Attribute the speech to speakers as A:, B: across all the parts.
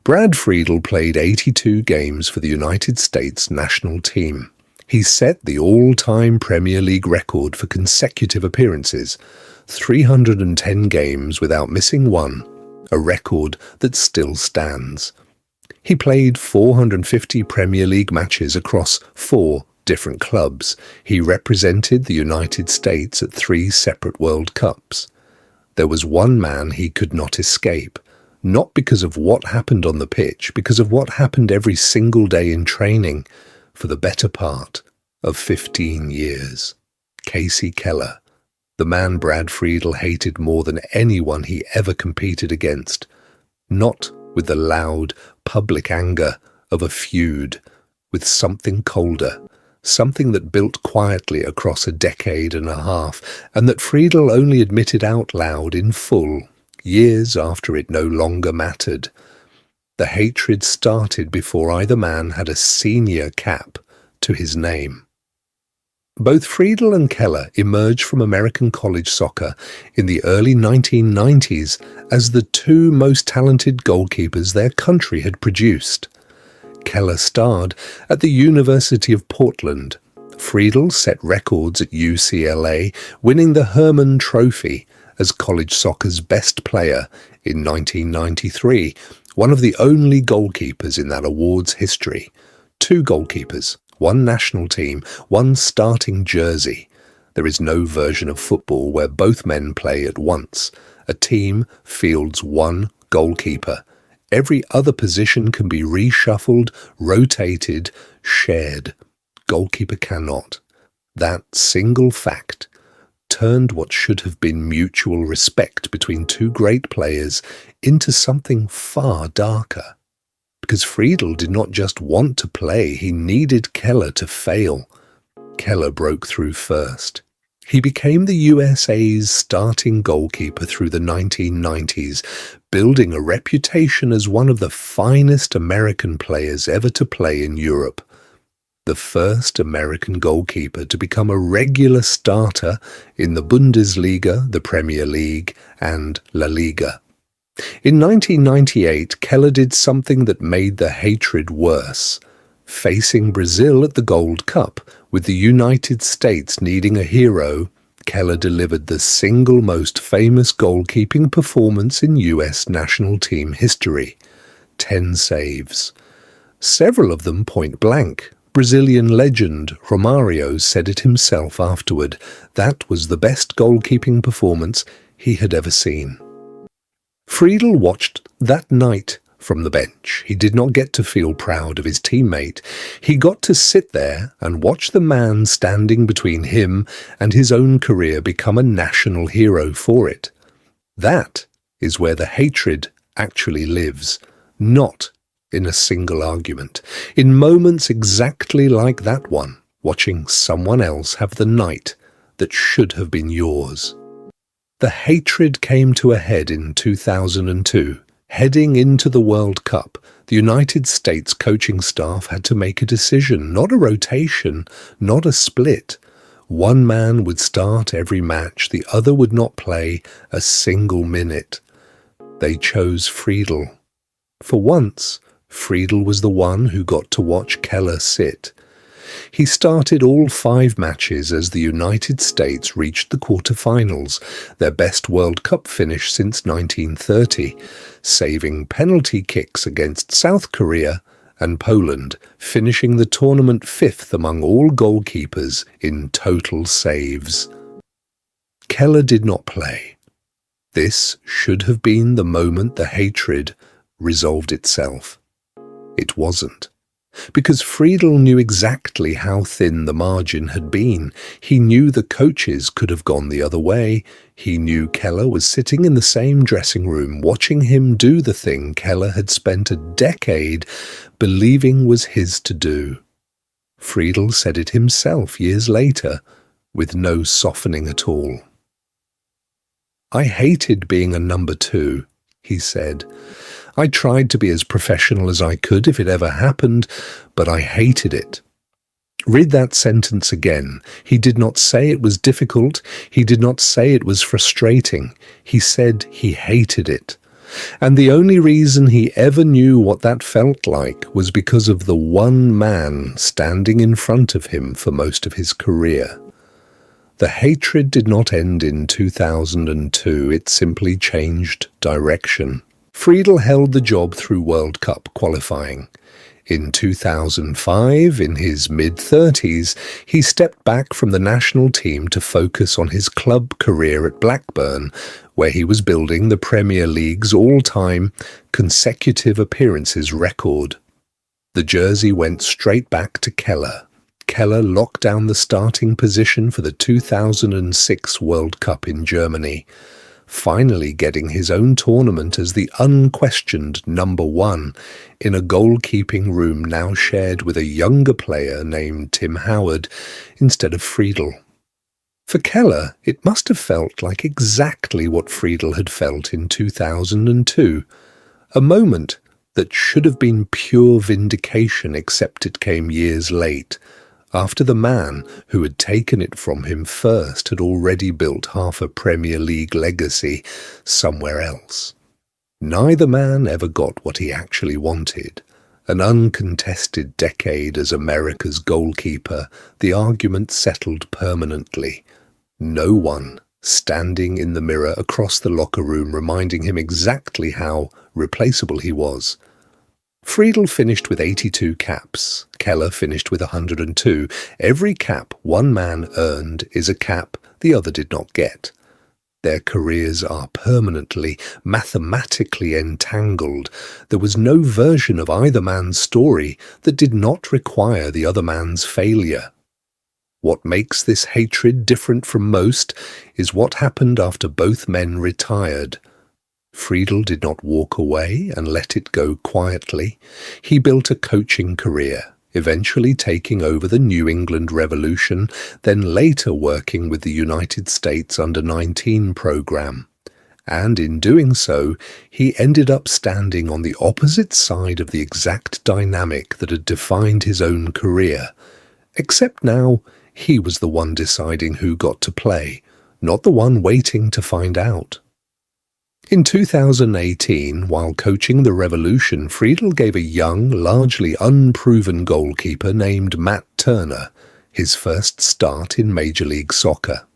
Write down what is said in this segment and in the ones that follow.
A: Brad Friedel played 82 games for the United States national team. He set the all-time Premier League record for consecutive appearances, 310 games without missing one, a record that still stands. He played 450 Premier League matches across 4 different clubs. He represented the United States at 3 separate World Cups. There was one man he could not escape, not because of what happened on the pitch, because of what happened every single day in training for the better part of 15 years. Kasey Keller, the man Brad Friedel hated more than anyone he ever competed against, not with the loud, public anger of a feud, with something colder, something that built quietly across a decade and a half, and that Friedel only admitted out loud in full, years after it no longer mattered. The hatred started before either man had a senior cap to his name. Both Friedel and Keller emerged from American college soccer in the early 1990s as the 2 most talented goalkeepers their country had produced. Keller starred at the University of Portland. Friedel set records at UCLA, winning the Herman Trophy as college soccer's best player in 1993, one of the only goalkeepers in that award's history. 2 goalkeepers, 1 national team, 1 starting jersey. There is no version of football where both men play at once. A team fields 1 goalkeeper. Every other position can be reshuffled, rotated, shared. Goalkeeper cannot. That single fact turned what should have been mutual respect between 2 great players into something far darker. Because Friedel did not just want to play, he needed Keller to fail. Keller broke through first. He became the USA's starting goalkeeper through the 1990s, building a reputation as one of the finest American players ever to play in Europe. The first American goalkeeper to become a regular starter in the Bundesliga, the Premier League, and La Liga. In 1998, Keller did something that made the hatred worse. Facing Brazil at the Gold Cup, with the United States needing a hero, Keller delivered the single most famous goalkeeping performance in US national team history: 10 saves. Several of them point blank. Brazilian legend Romario said it himself afterward. That was the best goalkeeping performance he had ever seen. Friedel watched that night from the bench. He did not get to feel proud of his teammate. He got to sit there and watch the man standing between him and his own career become a national hero for it. That is where the hatred actually lives, not in a single argument, in moments exactly like that one, watching someone else have the night that should have been yours. The hatred came to a head in 2002. Heading into the World Cup, the United States coaching staff had to make a decision, not a rotation, not a split. One man would start every match, the other would not play a single minute. They chose Friedel. For once, Friedel was the one who got to watch Keller sit. He started all 5 matches as the United States reached the quarterfinals, their best World Cup finish since 1930, saving penalty kicks against South Korea and Poland, finishing the tournament 5th among all goalkeepers in total saves. Keller did not play. This should have been the moment the hatred resolved itself. It wasn't. Because Friedel knew exactly how thin the margin had been. He knew the coaches could have gone the other way. He knew Keller was sitting in the same dressing room watching him do the thing Keller had spent a decade believing was his to do. Friedel said it himself years later, with no softening at all. "I hated being a number 2, he said. I tried to be as professional as I could if it ever happened, but I hated it." Read that sentence again. He did not say it was difficult. He did not say it was frustrating. He said he hated it. And the only reason he ever knew what that felt like was because of the one man standing in front of him for most of his career. The hatred did not end in 2002, it simply changed direction. Friedel held the job through World Cup qualifying. In 2005, in his mid-30s, he stepped back from the national team to focus on his club career at Blackburn, where he was building the Premier League's all-time consecutive appearances record. The jersey went straight back to Keller. Keller locked down the starting position for the 2006 World Cup in Germany, finally getting his own tournament as the unquestioned number one in a goalkeeping room now shared with a younger player named Tim Howard instead of Friedel. For Keller, it must have felt like exactly what Friedel had felt in 2002, a moment that should have been pure vindication, except it came years late, after the man who had taken it from him first had already built half a Premier League legacy somewhere else. Neither man ever got what he actually wanted. An uncontested decade as America's goalkeeper, the argument settled permanently. No one standing in the mirror across the locker room reminding him exactly how replaceable he was. Friedel finished with 82 caps. Keller finished with 102. Every cap one man earned is a cap the other did not get. Their careers are permanently, mathematically entangled. There was no version of either man's story that did not require the other man's failure. What makes this hatred different from most is what happened after both men retired. Friedel did not walk away and let it go quietly. He built a coaching career, eventually taking over the New England Revolution, then later working with the United States Under-19 program. And in doing so, he ended up standing on the opposite side of the exact dynamic that had defined his own career. Except now, he was the one deciding who got to play, not the one waiting to find out. In 2018, while coaching the Revolution, Friedel gave a young, largely unproven goalkeeper named Matt Turner his first start in Major League Soccer.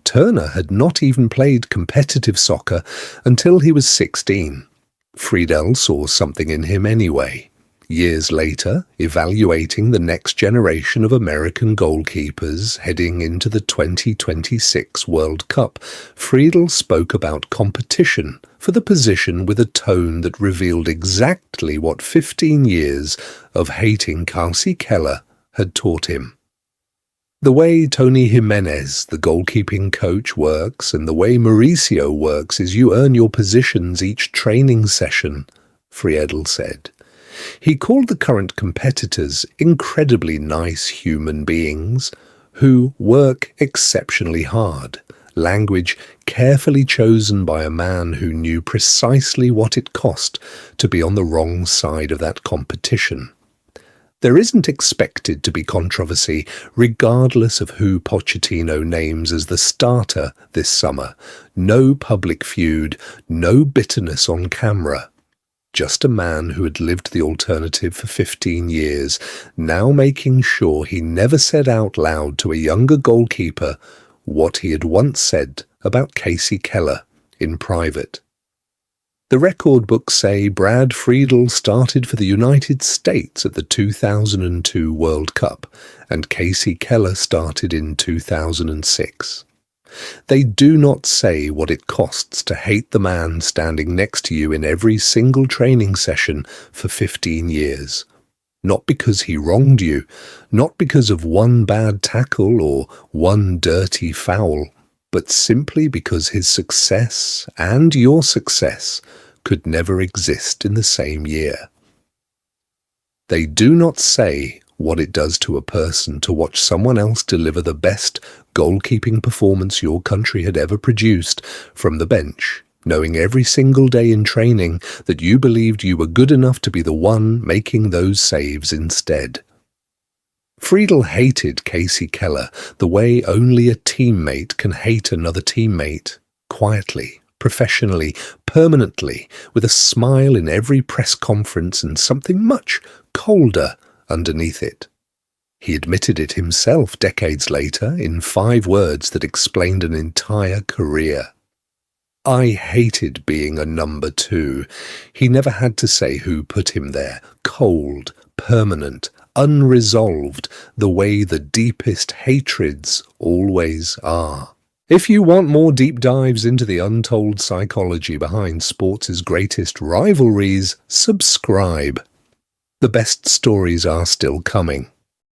A: Turner had not even played competitive soccer until he was 16. Friedel saw something in him anyway. Years later, evaluating the next generation of American goalkeepers heading into the 2026 World Cup, Friedel spoke about competition for the position with a tone that revealed exactly what 15 years of hating Kasey Keller had taught him. The way Tony Jimenez, the goalkeeping coach, works and the way Mauricio works is you earn your positions each training session, Friedel said. He called the current competitors incredibly nice human beings who work exceptionally hard, language carefully chosen by a man who knew precisely what it cost to be on the wrong side of that competition. There isn't expected to be controversy regardless of who Pochettino names as the starter this summer. No public feud, no bitterness on camera. Just a man who had lived the alternative for 15 years, now making sure he never said out loud to a younger goalkeeper what he had once said about Kasey Keller in private. The record books say Brad Friedel started for the United States at the 2002 World Cup, and Kasey Keller started in 2006. They do not say what it costs to hate the man standing next to you in every single training session for 15 years. Not because he wronged you, not because of one bad tackle or one dirty foul, but simply because his success and your success could never exist in the same year. They do not say what it does to a person to watch someone else deliver the best goalkeeping performance your country had ever produced from the bench, knowing every single day in training that you believed you were good enough to be the one making those saves instead. Friedel hated Kasey Keller the way only a teammate can hate another teammate, quietly, professionally, permanently, with a smile in every press conference and something much colder underneath it. He admitted it himself decades later in 5 words that explained an entire career. I hated being a number 2. He never had to say who put him there. Cold, permanent, unresolved, the way the deepest hatreds always are. If you want more deep dives into the untold psychology behind sports' greatest rivalries, subscribe. The best stories are still coming.